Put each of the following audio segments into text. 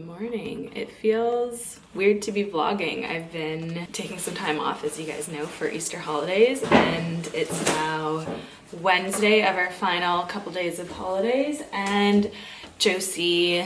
morning. It feels weird to be vlogging. I've been taking some time off, as you guys know, for Easter holidays, and it's now Wednesday of our final couple days of holidays, and Josie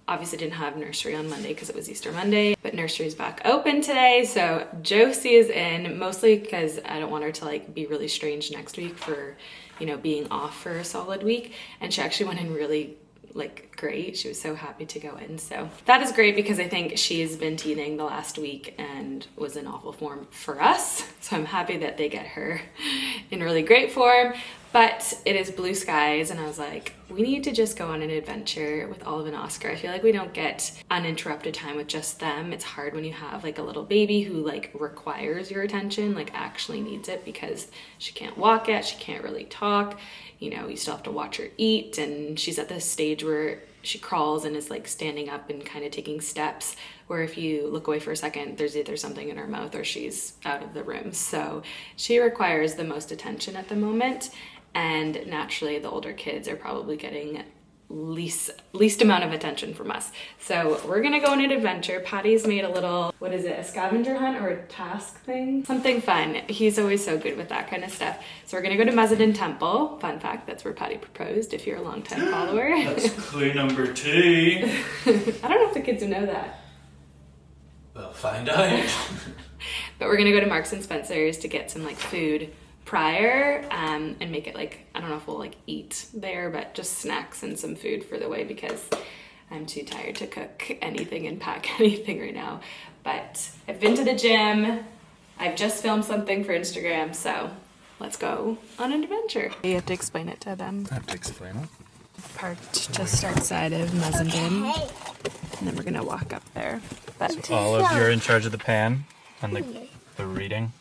obviously didn't have nursery on Monday because it was Easter Monday, but nursery's back open today, so Josie is in, mostly because I don't want her to like be really strange next week for, you know, being off for a solid week. And she actually went in really like great. She was so happy to go in, so that is great because I think she's been teething the last week and was in awful form for us, so I'm happy that they get her in really great form. But it is blue skies, and I was like, we need to just go on an adventure with Olive and Oscar. I feel like we don't get uninterrupted time with just them. It's hard when you have like a little baby who like requires your attention, like actually needs it, because she can't walk yet, she can't really talk, you know, you still have to watch her eat, and she's at this stage where she crawls and is like standing up and kind of taking steps, where if you look away for a second, there's either something in her mouth or she's out of the room. So she requires the most attention at the moment. And naturally, the older kids are probably getting least amount of attention from us. So we're gonna go on an adventure. Patty's made a little, what is it, a scavenger hunt or a task thing? Something fun. He's always so good with that kind of stuff. So we're gonna go to Muffins Temple. Fun fact, that's where Patty proposed, if you're a long-time follower. That's clue number 2. I don't know if the kids would know that. We'll find out. But we're gonna go to Marks and Spencer's to get some like food prior and make it like, I don't know if we'll like eat there, but just snacks and some food for the way, because I'm too tired to cook anything and pack anything right now. But I've been to the gym, I've just filmed something for Instagram, so let's go on an adventure. You have to explain it to them. I have to explain it. Parked just outside of Muffins, and then we're gonna walk up there. But So Olive, you're in charge of the pen and the reading.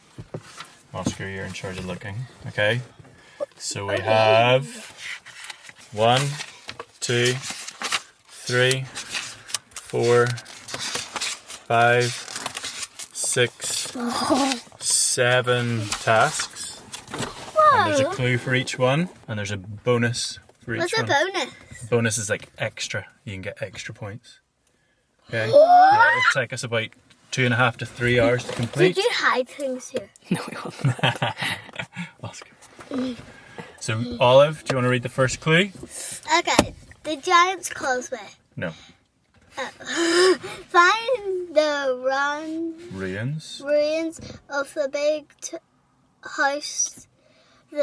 Oscar, you're in charge of looking. Okay. So we have 1, 2, 3, 4, 5, 6, 7 tasks. And there's a clue for each one, and there's a bonus for each one. What's a bonus? Bonus is like extra. You can get extra points. Okay. Yeah, it'll take us about 2.5 to 3 hours to complete. Did you hide things here? no, we won't. Oscar. So, Olive, do you want to read the first clue? Okay, the Giant's Causeway. No. Find the Ruins. ruins of the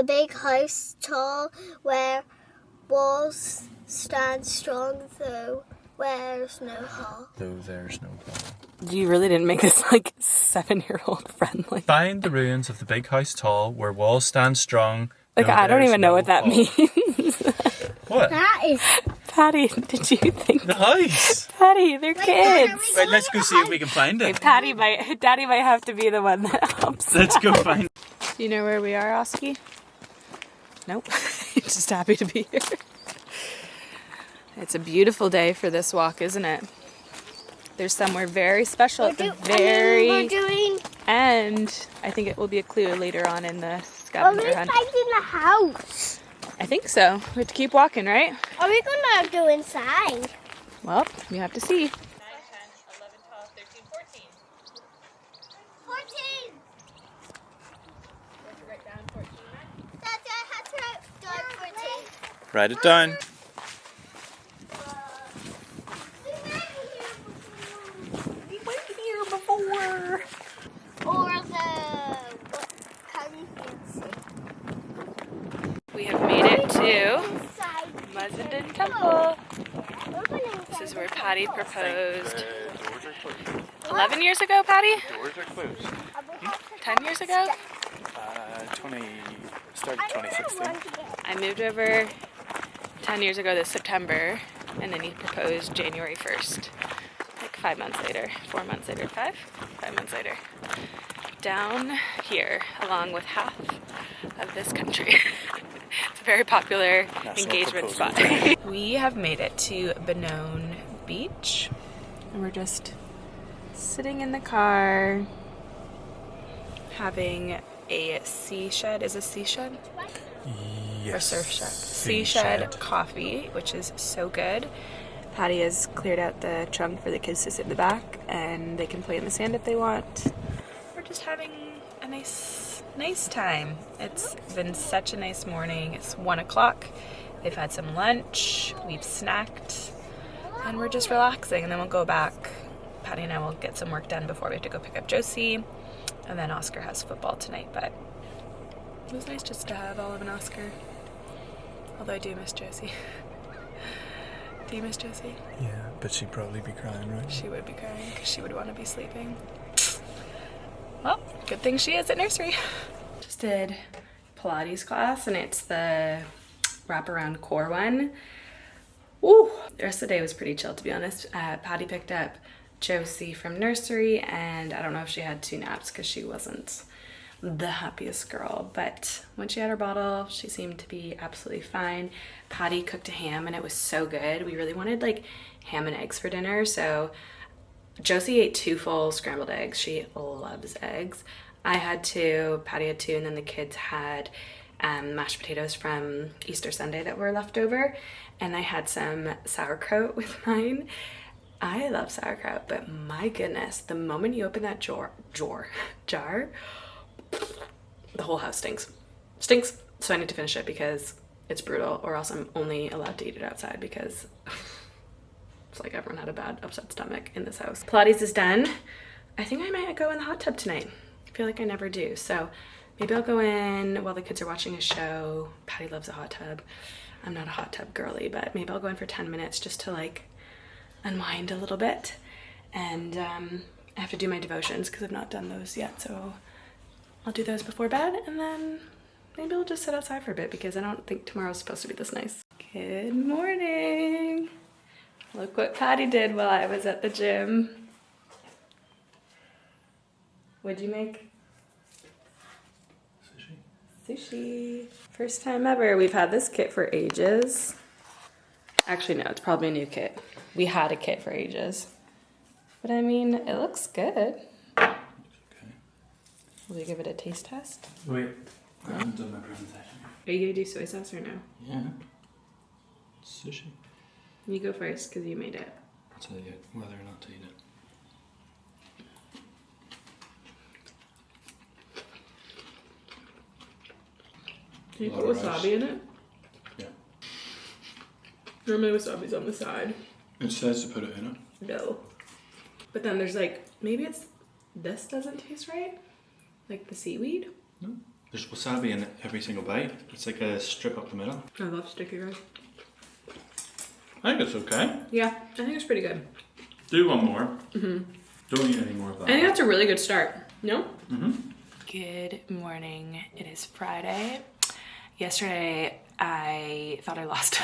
big house tall, where walls stand strong, though where's no hall. Though there's no hall. You really didn't make this like 7-year-old friendly. Find the ruins of the big house tall, where walls stand strong. Like, though I don't there's even know no what that hall. means. What? That is... Patty, did you think? The house. Patty, they're kids. Right, let's go see if we can find it. Daddy might have to be the one that helps. Let's go find it. Do you know where we are, Oski? Nope. Just happy to be here. It's a beautiful day for this walk, isn't it? There's somewhere very special at the very end. I think it will be a clue later on in the scavenger hunt. Are we finding the house? I think so. We have to keep walking, right? Are we gonna go inside? Well, we have to see. 9, 10, 11, 12, 13, 14. 14! Let's write down 14, right? Dad, I had to write 14. Write it down. We went here before. Or the contingency. We have made it to Muffins Temple. This is where Patty proposed. 11 years ago, Patty? Doors are closed. 10 years ago? 20, started 2016. I moved over 10 years ago this September, and then he proposed January 1st. Like 5 months later, 4 months later, 5 months later. Down here, along with half of this country. It's a very popular engagement spot. We have made it to Benone Beach, and we're just sitting in the car, having a sea shed. Is a sea shed? Yes. Or surf shack. Sea shed coffee, which is so good. Patty has cleared out the trunk for the kids to sit in the back, and they can play in the sand if they want. We're just having a nice time. It's been such a nice morning. It's 1 o'clock. They've had some lunch, we've snacked, and we're just relaxing, and then we'll go back. Patty and I will get some work done before we have to go pick up Josie, and then Oscar has football tonight, but it was nice just to have Olive and Oscar. Although I do miss Josie. Do you miss Josie? Yeah, but she'd probably be crying, right? She would be crying because she would want to be sleeping. Well, good thing she is at nursery. Just did Pilates class, and it's the wraparound core one. Ooh, the rest of the day was pretty chill, to be honest. Patty picked up Josie from nursery, and I don't know if she had 2 naps because she wasn't the happiest girl, but when she had her bottle, she seemed to be absolutely fine. Patty cooked a ham, and it was so good. We really wanted like ham and eggs for dinner, so Josie ate 2 full scrambled eggs. She loves eggs. I had 2, Patty had 2, and then the kids had mashed potatoes from Easter Sunday that were left over, and I had some sauerkraut with mine. I love sauerkraut, but my goodness, the moment you open that jar, the whole house stinks. So I need to finish it because it's brutal, or else I'm only allowed to eat it outside because it's like everyone had a bad upset stomach in this house. Pilates is done. I think I might go in the hot tub tonight. I feel like I never do. So maybe I'll go in while the kids are watching a show. Patty loves a hot tub. I'm not a hot tub girly, but maybe I'll go in for 10 minutes just to like unwind a little bit. And I have to do my devotions because I've not done those yet. So I'll do those before bed, and then maybe I'll just sit outside for a bit because I don't think tomorrow's supposed to be this nice. Good morning. Look what Patty did while I was at the gym. What'd you make? Sushi. First time ever. We've had this kit for ages. Actually, no, it's probably a new kit. We had a kit for ages. But I mean, it looks good. Will you give it a taste test? Wait, I haven't done my presentation. Are you gonna do soy sauce or no? Yeah. Sushi. You go first because you made it. I'll tell you whether or not to eat it. Can you put wasabi in it? Yeah. Normally wasabi's on the side. It says to put it in it. No. But then there's like, maybe it's, this doesn't taste right? Like the seaweed? No. There's wasabi in every single bite. It's like a strip up the middle. I love sticky rice. I think it's okay. Yeah, I think it's pretty good. Do one more. Don't eat any more of that. I think that's a really good start. No? Mm-hmm. Good morning. It is Friday. Yesterday, I thought I lost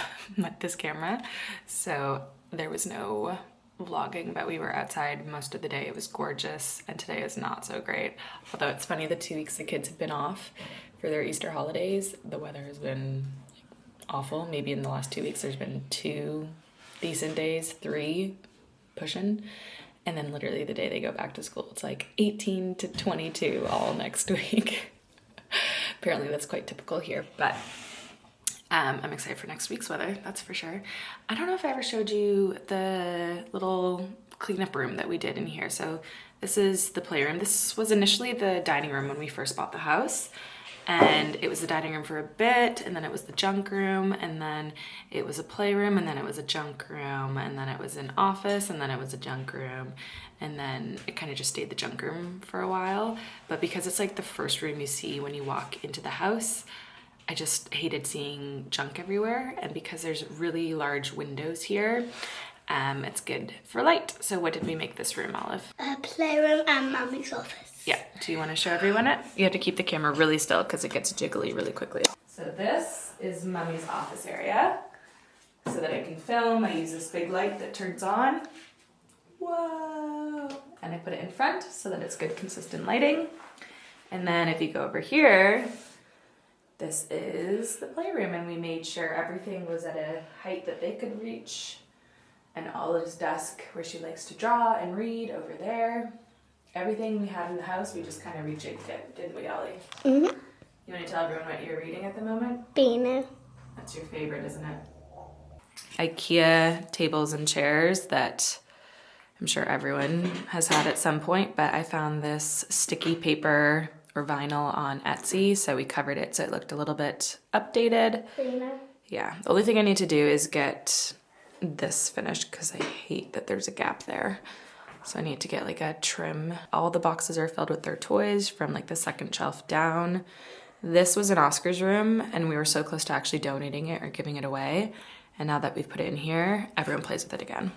this camera, so there was no vlogging, but we were outside most of the day. It was gorgeous, and today is not so great. Although it's funny, the 2 weeks the kids have been off for their Easter holidays, the weather has been awful. Maybe in the last 2 weeks there's been 2 decent days, 3 pushing, and then literally the day they go back to school it's like 18 to 22 all next week. Apparently that's quite typical here, but I'm excited for next week's weather, that's for sure. I don't know if I ever showed you the little cleanup room that we did in here. So this is the playroom. This was initially the dining room when we first bought the house. And it was the dining room for a bit, and then it was the junk room, and then it was a playroom, and then it was a junk room, and then it was an office, and then it was a junk room, and then it kind of just stayed the junk room for a while. But because it's like the first room you see when you walk into the house, I just hated seeing junk everywhere, and because there's really large windows here, it's good for light. So what did we make this room, Olive? A playroom and Mummy's office. Yeah, do you want to show everyone it? You have to keep the camera really still because it gets jiggly really quickly. So this is Mummy's office area. So that I can film, I use this big light that turns on. Whoa! And I put it in front so that it's good consistent lighting. And then if you go over here, this is the playroom, and we made sure everything was at a height that they could reach. And Olive's desk where she likes to draw and read over there. Everything we had in the house, we just kind of rejigged it, didn't we, Ollie? Mm-hmm. You want to tell everyone what you're reading at the moment? Beano. That's your favorite, isn't it? IKEA tables and chairs that I'm sure everyone has had at some point, but I found this sticky paper or vinyl on Etsy, so we covered it so it looked a little bit updated. Yeah, the only thing I need to do is get this finished because I hate that there's a gap there. So I need to get like a trim. All the boxes are filled with their toys from like the second shelf down. This was in Oscar's room and we were so close to actually donating it or giving it away. And now that we've put it in here, everyone plays with it again.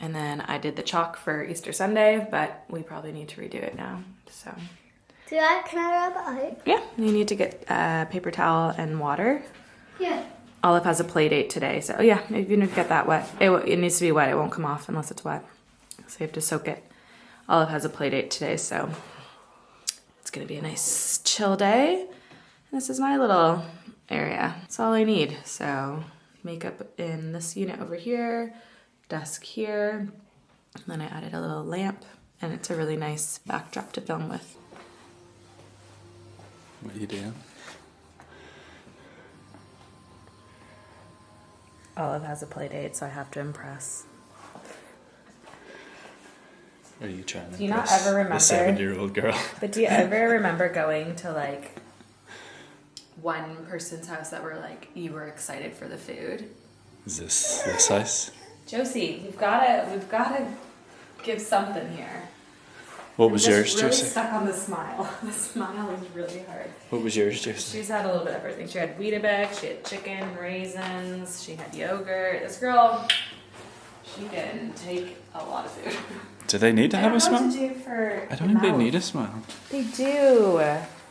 And then I did the chalk for Easter Sunday, but we probably need to redo it now, so. Can I rub it out? Yeah, you need to get paper towel and water. Yeah. Olive has a play date today, so yeah, if you need to get that wet. It needs to be wet, it won't come off unless it's wet. So you have to soak it. Olive has a play date today, so it's gonna be a nice chill day. And this is my little area. That's all I need. So makeup in this unit over here, desk here, and then I added a little lamp, and it's a really nice backdrop to film with. What are you doing? Olive has a play date, so I have to impress. Are you trying to Do you not impress ever remember? a 7-year-old girl? But do you ever remember going to like one person's house that were like, you were excited for the food? Is this house? Josie, we've gotta give something here. What was I'm yours, just really Josie? stuck on the smile. The smile is really hard. What was yours, Josie? She's had a little bit of everything. She had Weetabix, she had chicken, raisins, she had yogurt. This girl, she can take a lot of food. Do they need to have a smile? I I don't think they need a smile. They do.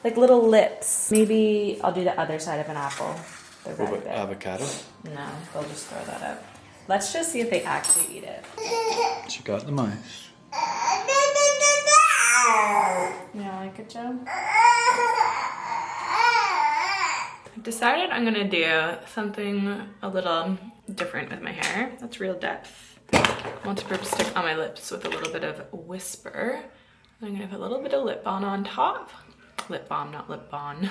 Like little lips. Maybe I'll do the other side of an apple. The What red about bit. avocado? No, they'll just throw that out. Let's just see if they actually eat it. She got the mouth. You don't like it, Joe? I've decided I'm gonna do something a little different with my hair. That's real depth. I want to stick on my lips with a little bit of whisper. I'm gonna put a little bit of lip balm on top. Lip balm, not lip balm.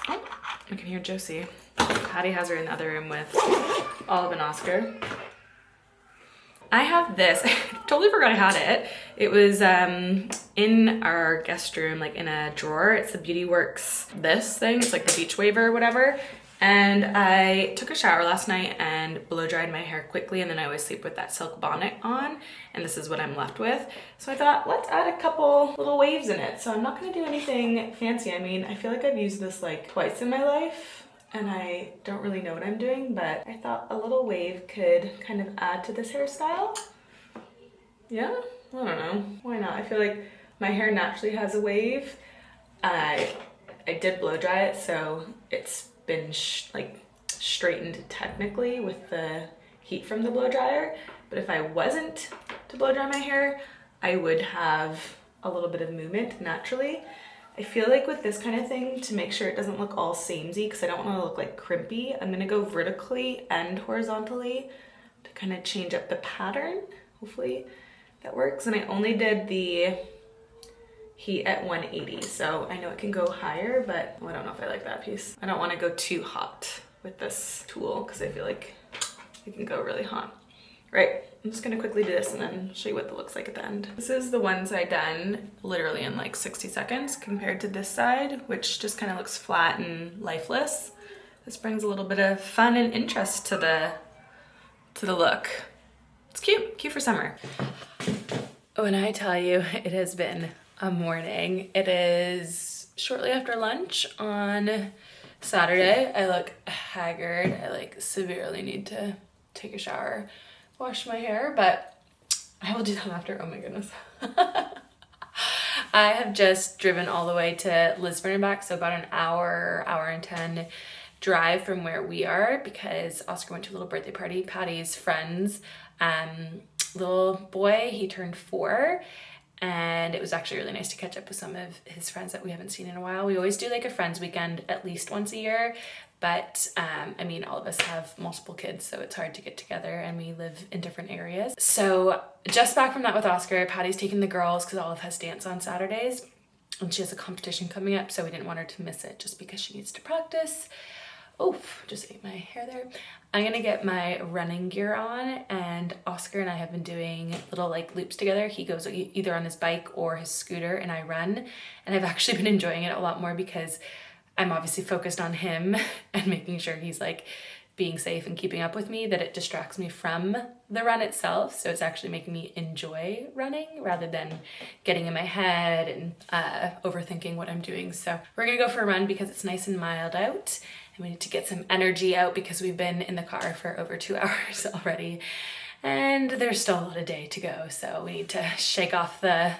Oh, I can hear Josie. Patty has her in the other room with Olive and Oscar. I have this. I totally forgot I had it. It was in our guest room, like in a drawer. It's the Beauty Works this thing. It's like the beach waver or whatever. And I took a shower last night and blow dried my hair quickly, and then I always sleep with that silk bonnet on, and this is what I'm left with. So I thought, let's add a couple little waves in it. So I'm not gonna do anything fancy. I mean, I feel like I've used this like twice in my life, and I don't really know what I'm doing, but I thought a little wave could kind of add to this hairstyle. Yeah, I don't know, why not? I feel like my hair naturally has a wave. I did blow dry it, so it's been straightened technically with the heat from the blow dryer. But if I wasn't to blow dry my hair, I would have a little bit of movement naturally. I feel like with this kind of thing, to make sure it doesn't look all samey, because I don't want to look like crimpy, I'm gonna go vertically and horizontally to kind of change up the pattern. Hopefully that works. And I only did the heat at 180, so I know it can go higher, but I don't know if I like that piece. I don't want to go too hot with this tool because I feel like it can go really hot. Right, I'm just gonna quickly do this and then show you what it looks like at the end. This is the one side done literally in like 60 seconds compared to this side, which just kind of looks flat and lifeless. This brings a little bit of fun and interest to the look. It's cute for summer. When I tell you it has been a morning, it is shortly after lunch on Saturday. I look haggard. I like severely need to take a shower, wash my hair, but I will do that after. Oh my goodness. I have just driven all the way to Lisbon and back, so about an hour and 10 drive from where we are, because Oscar went to a little birthday party. Patty's friends, little boy, he turned 4, and it was actually really nice to catch up with some of his friends that we haven't seen in a while. We always do like a friends weekend at least once a year, but I mean, all of us have multiple kids, so it's hard to get together, and we live in different areas. So just back from that with Oscar. Patty's taking the girls because Olive has dance on Saturdays, and she has a competition coming up, so we didn't want her to miss it just because she needs to practice. Oh, just ate my hair there. I'm gonna get my running gear on, and Oscar and I have been doing little like loops together. He goes either on his bike or his scooter and I run, and I've actually been enjoying it a lot more because I'm obviously focused on him and making sure he's like being safe and keeping up with me, that it distracts me from the run itself. So it's actually making me enjoy running rather than getting in my head and overthinking what I'm doing. So we're gonna go for a run because it's nice and mild out, and we need to get some energy out because we've been in the car for over 2 hours already, and there's still a lot of day to go. So we need to shake off the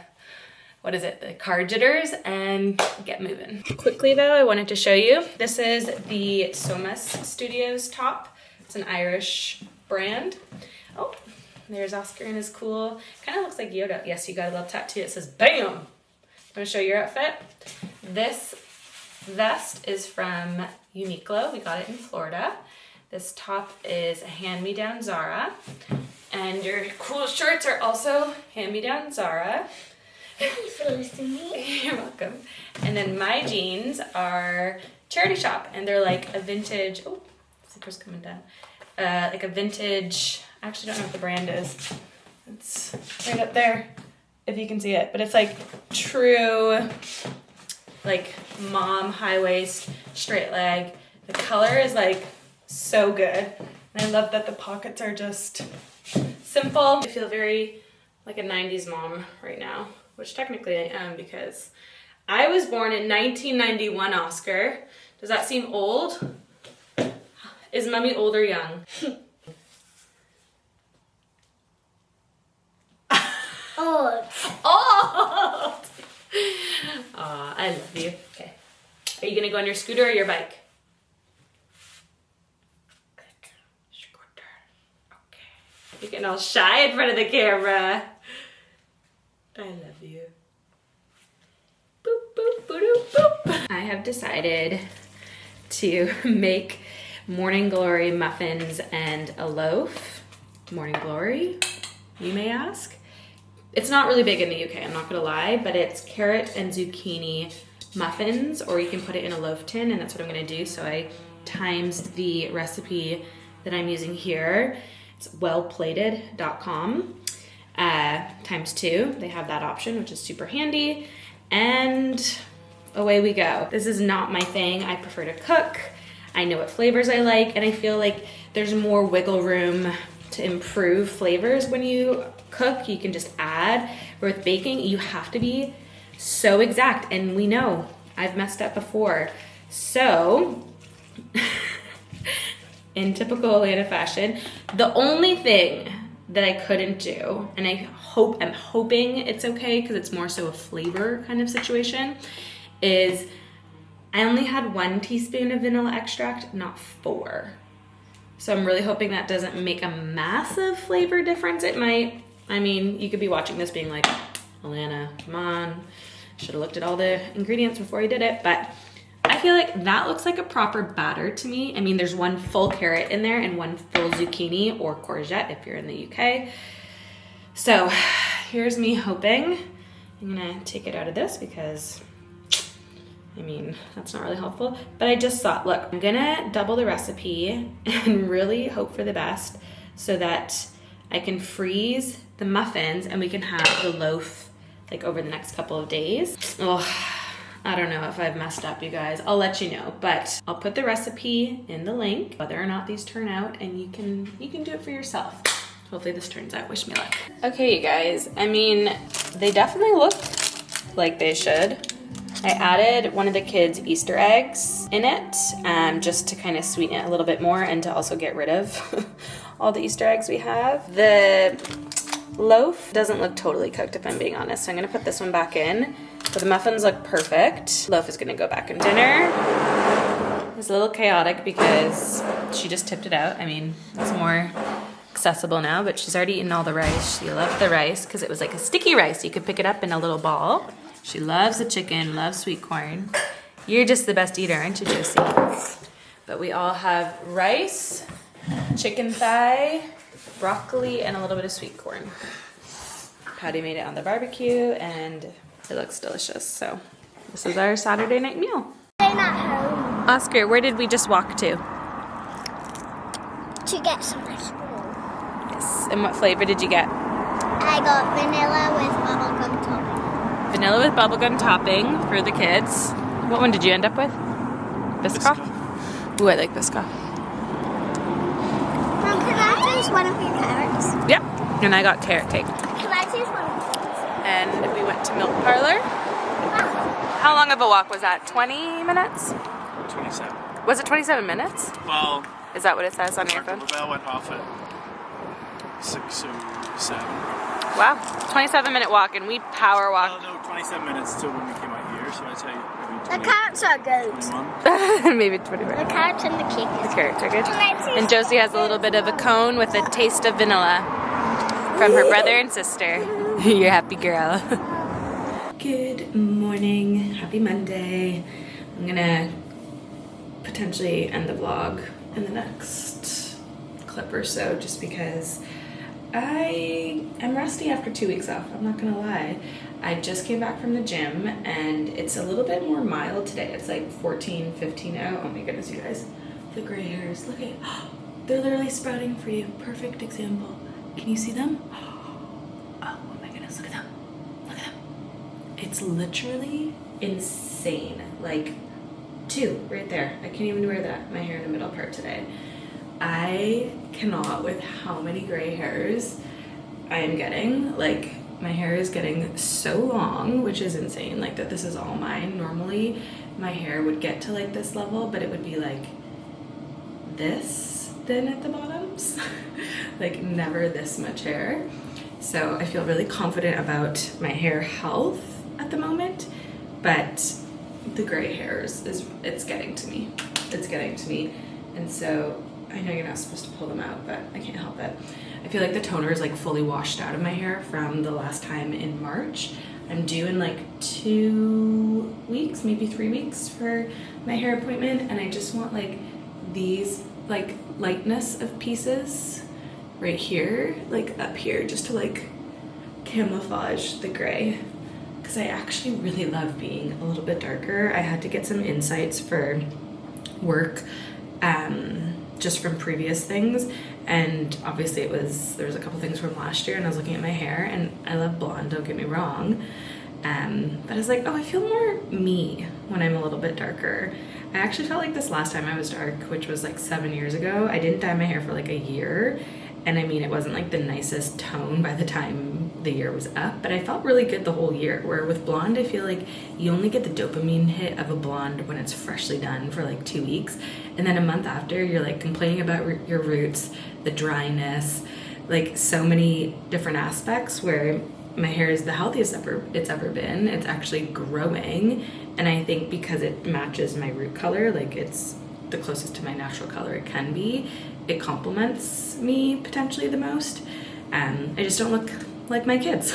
the car jitters and get moving. Quickly though, I wanted to show you, this is the Somas Studios top. It's an Irish brand. Oh, there's Oscar in his cool, kind of looks like Yoda. Yes, you got a little tattoo. It says BAM! I'm gonna show your outfit. This vest is from Uniqlo. We got it in Florida. This top is a hand-me-down Zara. And your cool shorts are also hand-me-down Zara. Thank you for listening. You're welcome. And then my jeans are charity shop, and they're like a vintage, oh, zipper's coming down. Like a vintage, I actually don't know what the brand is. It's right up there, if you can see it. But it's like true, like mom high waist, straight leg. The color is like so good. And I love that the pockets are just simple. I feel very like a 90s mom right now, which technically I am because I was born in 1991, Oscar. Does that seem old? Is mommy old or young? Old. Old! Aw, I love you. Okay. Are you gonna go on your scooter or your bike? Scooter. Okay. You're getting all shy in front of the camera. I love you. Boop, boop, boop, boop. I have decided to make Morning Glory muffins and a loaf. Morning Glory, you may ask. It's not really big in the UK, I'm not gonna lie, but it's carrot and zucchini muffins, or you can put it in a loaf tin, and that's what I'm gonna do. So I times the recipe that I'm using here. It's wellplated.com. Times 2, they have that option, which is super handy, and away we go. This is not my thing. I prefer to cook. I know what flavors I like, and I feel like there's more wiggle room to improve flavors when you cook. You can just add. Where with baking, you have to be so exact, and we know I've messed up before. So in typical Elanna fashion, the only thing that I couldn't do, and I'm hoping it's okay because it's more so a flavor kind of situation, is I only had 1 teaspoon of vanilla extract, not 4. So I'm really hoping that doesn't make a massive flavor difference. It might. I mean, you could be watching this being like, Elanna, come on. Should have looked at all the ingredients before you did it. But I feel like that looks like a proper batter to me. I mean, there's 1 full carrot in there and 1 full zucchini or courgette if you're in the UK. So here's me hoping. I'm gonna take it out of this because, I mean, that's not really helpful. But I just thought, look, I'm gonna double the recipe and really hope for the best so that I can freeze the muffins and we can have the loaf like over the next couple of days. Oh, I don't know if I've messed up, you guys. I'll let you know, but I'll put the recipe in the link, whether or not these turn out, and you can do it for yourself. Hopefully this turns out. Wish me luck. Okay, you guys. I mean, they definitely look like they should. I added one of the kids' Easter eggs in it, just to kind of sweeten it a little bit more and to also get rid of all the Easter eggs we have. The loaf doesn't look totally cooked, if I'm being honest, so I'm gonna put this one back in. But the muffins look perfect. Loaf is gonna go back in. Dinner is a little chaotic because she just tipped it out. I mean, it's more accessible now, but she's already eaten all the rice. She loved the rice because it was like a sticky rice. You could pick it up in a little ball. She loves the chicken, loves sweet corn. You're just the best eater, aren't you, Josie? But we all have rice, chicken thigh, broccoli, and a little bit of sweet corn. Patty made it on the barbecue, and it looks delicious. So this is our Saturday night meal. Staying at home. Oscar, where did we just walk to? To get some ice cream. Yes. And what flavor did you get? I got vanilla with bubblegum topping. Vanilla with bubblegum topping for the kids. What one did you end up with? Biscoff? Ooh, I like Biscoff. Mom, can I taste one of your carrots? Yep. And I got carrot cake. Can I taste one of yours? And we went to Milk Parlor. How long of a walk was that? 20 minutes? 27. Was it 27 minutes? Well, Is that what it says on your phone? the bell went off at 6:07. Wow. 27-minute walk, and we power walk. Well, no, 27 minutes till when we came out here, so I'd say maybe The carrots are good. 21. Maybe 20 The minutes. carrots and the cake The is carrots are good. Can I taste And Josie has a little bit of a cone with a taste of vanilla from her brother and sister. You're a happy girl. Good morning. Happy Monday. I'm gonna potentially end the vlog in the next clip or so just because I am rusty after 2 weeks off. I'm not gonna lie. I just came back from the gym and it's a little bit more mild today. It's like 14, 15 out. Oh my goodness, you guys. The gray hairs. Look at they're literally sprouting for you. Perfect example. Can you see them? Oh my goodness, look at them. Look at them. It's literally insane. Like 2 right there. I can't even wear that. My hair in the middle part today. I cannot with how many gray hairs I am getting. Like my hair is getting so long, which is insane. Like that this is all mine. Normally my hair would get to like this level, but it would be like this thin at the bottoms. Like never this much hair. So I feel really confident about my hair health at the moment, but the gray hairs it's getting to me. It's getting to me. And so I know you're not supposed to pull them out, but I can't help it. I feel like the toner is like fully washed out of my hair from the last time in March. I'm due in like 2 weeks, maybe 3 weeks for my hair appointment, and I just want like these like lightness of pieces right here, like up here, just to like camouflage the gray. Because I actually really love being a little bit darker. I had to get some insights for work just from previous things, and obviously there was a couple things from last year, and I was looking at my hair, and I love blonde, don't get me wrong, but I was like, oh, I feel more me when I'm a little bit darker. I actually felt like this last time I was dark, which was like 7 years ago. I didn't dye my hair for like a year, and I mean, it wasn't like the nicest tone by the time the year was up, but I felt really good the whole year. Where with blonde, I feel like you only get the dopamine hit of a blonde when it's freshly done for like 2 weeks. And then a month after, you're like complaining about your roots, the dryness, like so many different aspects where my hair is the healthiest it's ever been. It's actually growing. And I think because it matches my root color, like it's the closest to my natural color it can be, it complements me potentially the most. I just don't look like my kids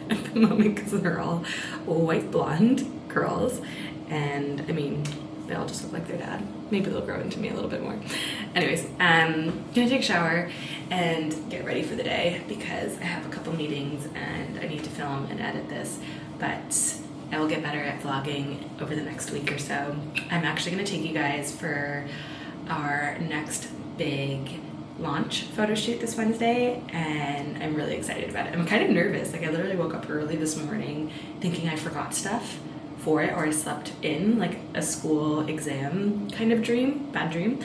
at the moment because they're all white blonde girls, and I mean they all just look like their dad. Maybe they'll grow into me a little bit more. Anyways, gonna take a shower and get ready for the day because I have a couple meetings and I need to film and edit this, but I will get better at vlogging over the next week or so. I'm actually gonna take you guys for our next big launch photo shoot this Wednesday, and I'm really excited about it. I'm kind of nervous. Like I literally woke up early this morning thinking I forgot stuff for it, or I slept in like a school exam kind of dream, bad dream.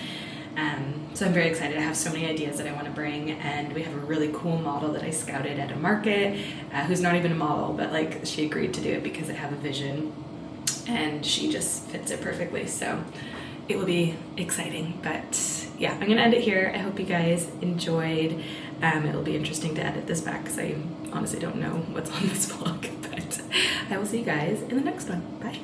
So I'm very excited. I have so many ideas that I want to bring, and we have a really cool model that I scouted at a market who's not even a model, but like she agreed to do it because I have a vision and she just fits it perfectly. So it will be exciting, but yeah, I'm gonna end it here. I hope you guys enjoyed. It'll be interesting to edit this back because I honestly don't know what's on this vlog, but I will see you guys in the next one. Bye.